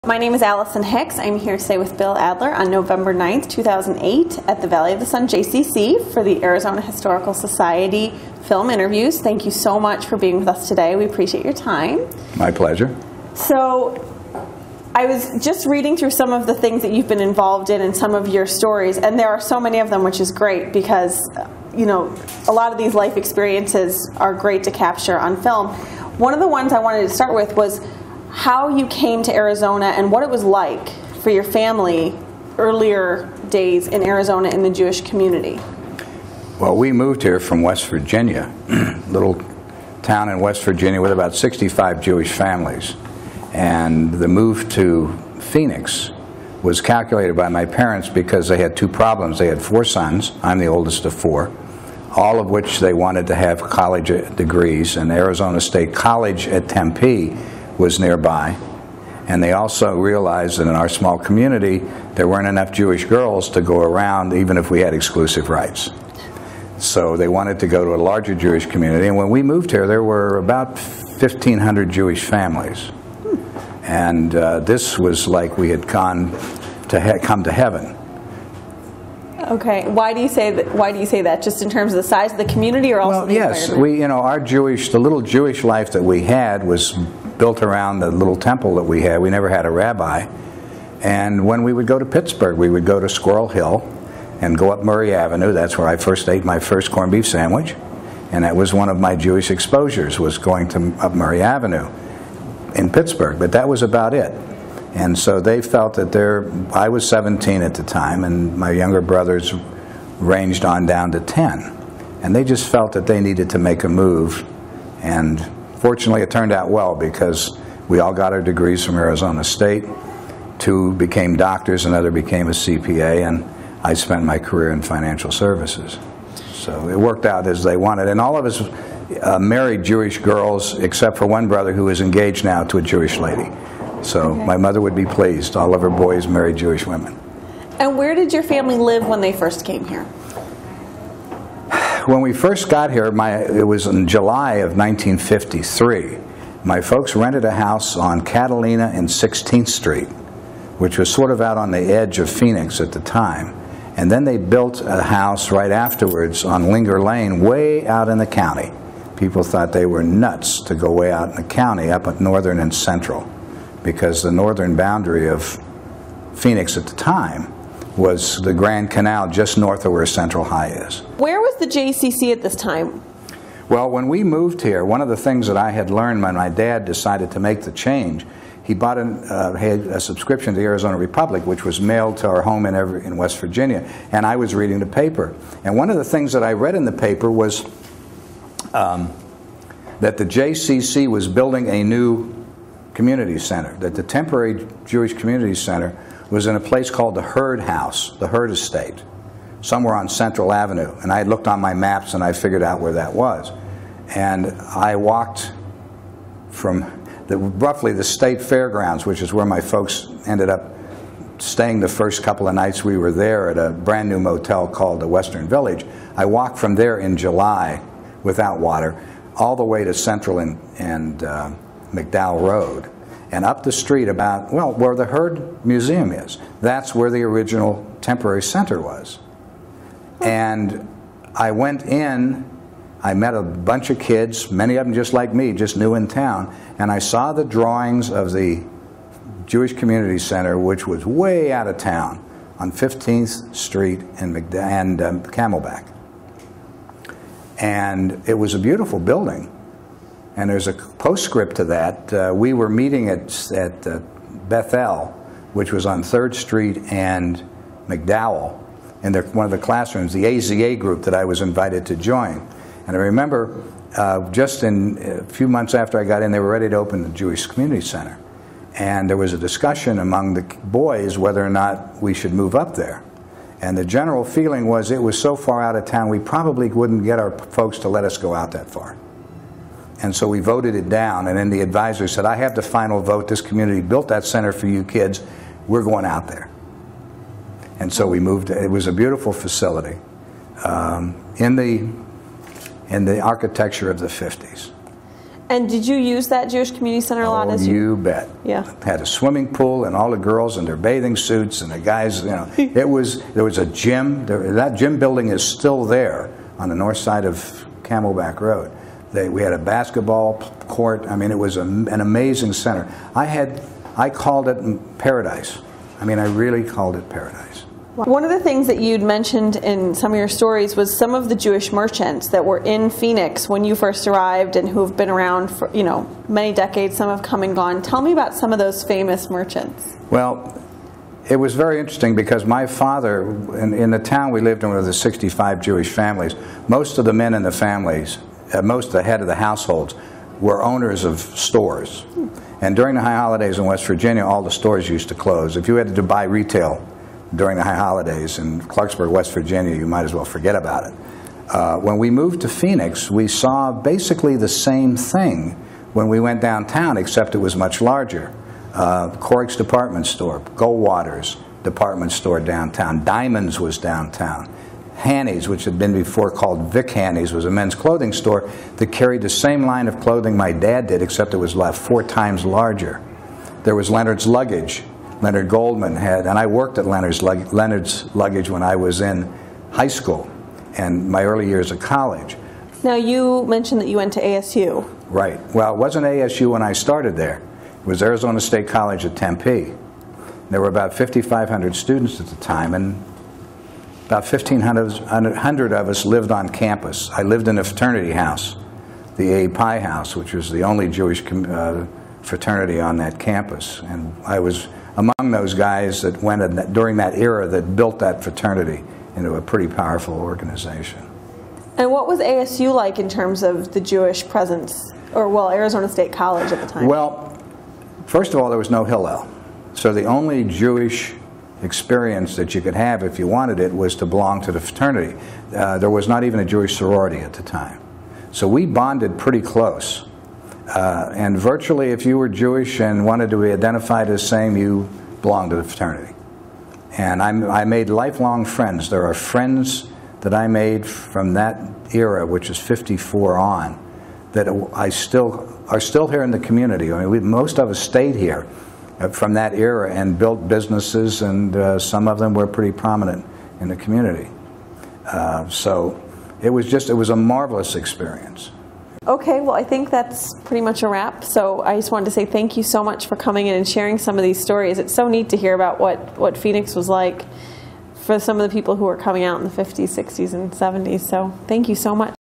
My name is Allison Hicks. I'm here today with Bill Adler on November 9th, 2008 at the Valley of the Sun JCC for the Arizona Historical Society film interviews. Thank you so much for being with us today. We appreciate your time. My pleasure. So I was just reading through some of the things that you've been involved in and some of your stories, and there are so many of them, which is great because, you know, a lot of these life experiences are great to capture on film. One of the ones I wanted to start with was how you came to Arizona and what it was like for your family earlier days in Arizona in the Jewish community. Well, we moved here from West Virginia, little town in West Virginia with about 65 Jewish families. And the move to Phoenix was calculated by my parents because they had two problems. They had 4 sons, I'm the oldest of 4, all of which they wanted to have college degrees, and Arizona State College at Tempe was nearby. And they also realized that in our small community there weren't enough Jewish girls to go around even if we had exclusive rights. So they wanted to go to a larger Jewish community, and when we moved here there were about 1,500 Jewish families. And this was like we had come to heaven. Okay, why do you say that? Why do you say that? Just in terms of the size of the community, or also the yes, the little Jewish life that we had was built around the little temple that we had. We never had a rabbi, and when we would go to Pittsburgh, we would go to Squirrel Hill and go up Murray Avenue. That's where I first ate my first corned beef sandwich, and that was one of my Jewish exposures, was going to up Murray Avenue in Pittsburgh. But that was about it. And so they felt that I was 17 at the time, and my younger brothers ranged on down to 10. And they just felt that they needed to make a move. And fortunately it turned out well, because we all got our degrees from Arizona State. 2 became doctors, another became a CPA, and I spent my career in financial services. So it worked out as they wanted. And all of us married Jewish girls, except for one brother who is engaged now to a Jewish lady. So okay. My mother would be pleased. All of her boys married Jewish women. And where did your family live when they first came here? When we first got here, it was in July of 1953. My folks rented a house on Catalina and 16th Street, which was sort of out on the edge of Phoenix at the time. And then they built a house right afterwards on Linger Lane, way out in the county. People thought they were nuts to go way out in the county, up at Northern and Central, because the northern boundary of Phoenix at the time was the Grand Canal just north of where Central High is. Where was the JCC at this time? Well, when we moved here, one of the things that I had learned when my dad decided to make the change, he bought had a subscription to the Arizona Republic, which was mailed to our home in West Virginia, and I was reading the paper. And one of the things that I read in the paper was that the JCC was building a new community center, that the temporary Jewish community center was in a place called the Hurd House, the Hurd Estate, somewhere on Central Avenue. And I had looked on my maps and I figured out where that was. And I walked from roughly the state fairgrounds, which is where my folks ended up staying the first couple of nights we were there at a brand new motel called the Western Village. I walked from there in July without water all the way to Central and McDowell Road, and up the street about, well, where the Hurd Museum is. That's where the original temporary center was. And I went in, I met a bunch of kids, many of them just like me, just new in town, and I saw the drawings of the Jewish Community Center, which was way out of town on 15th Street and Camelback. And it was a beautiful building. And there's a postscript to that. We were meeting at Bethel, which was on 3rd Street and McDowell, in one of the classrooms, the AZA group that I was invited to join. And I remember just a few months after I got in, they were ready to open the Jewish Community Center. And there was a discussion among the boys whether or not we should move up there. And the general feeling was it was so far out of town we probably wouldn't get our folks to let us go out that far. And so we voted it down, and then the advisor said, I have the final vote. This community built that center for you kids. We're going out there. And so we moved. It was a beautiful facility in the architecture of the 50s. And did you use that Jewish Community Center a lot? Oh, you bet. Yeah. Had a swimming pool and all the girls in their bathing suits and the guys, you know. There was a gym. That gym building is still there on the north side of Camelback Road. We had a basketball court. I mean, it was an amazing center. I called it paradise. I mean, I really called it paradise. One of the things that you'd mentioned in some of your stories was some of the Jewish merchants that were in Phoenix when you first arrived and who have been around for, you know, many decades. Some have come and gone. Tell me about some of those famous merchants. Well, it was very interesting because my father, in the town we lived in with the 65 Jewish families, most of the men in the families, most of the head of the households, were owners of stores. And during the high holidays in West Virginia, all the stores used to close. If you had to buy retail during the high holidays in Clarksburg, West Virginia, you might as well forget about it. When we moved to Phoenix, we saw basically the same thing when we went downtown, except it was much larger. Corrick's department store, Goldwater's department store downtown, Diamonds was downtown. Hanny's, which had been before called Vic Hanny's, was a men's clothing store that carried the same line of clothing my dad did, except it was 4 times larger. There was Leonard's Luggage. Leonard Goldman had, and I worked at Leonard's Luggage when I was in high school and my early years of college. Now, you mentioned that you went to ASU. Right. Well, it wasn't ASU when I started there. It was Arizona State College at Tempe. There were about 5,500 students at the time, and about 1,500 of us lived on campus. I lived in a fraternity house, the A Pi House, which was the only Jewish fraternity on that campus. And I was among those guys that went during that era that built that fraternity into a pretty powerful organization. And what was ASU like in terms of the Jewish presence, or, well, Arizona State College at the time? Well, first of all, there was no Hillel. So the only Jewish experience that you could have if you wanted it was to belong to the fraternity. There was not even a Jewish sorority at the time. So we bonded pretty close. And virtually, if you were Jewish and wanted to be identified as same, you belonged to the fraternity. And I made lifelong friends. There are friends that I made from that era, which is 54 on, that are still here in the community. I mean, most of us stayed here from that era and built businesses, and some of them were pretty prominent in the community. So it was a marvelous experience. Okay, well, I think that's pretty much a wrap. So I just wanted to say thank you so much for coming in and sharing some of these stories. It's so neat to hear about what Phoenix was like for some of the people who were coming out in the 50s, 60s, and 70s. So thank you so much.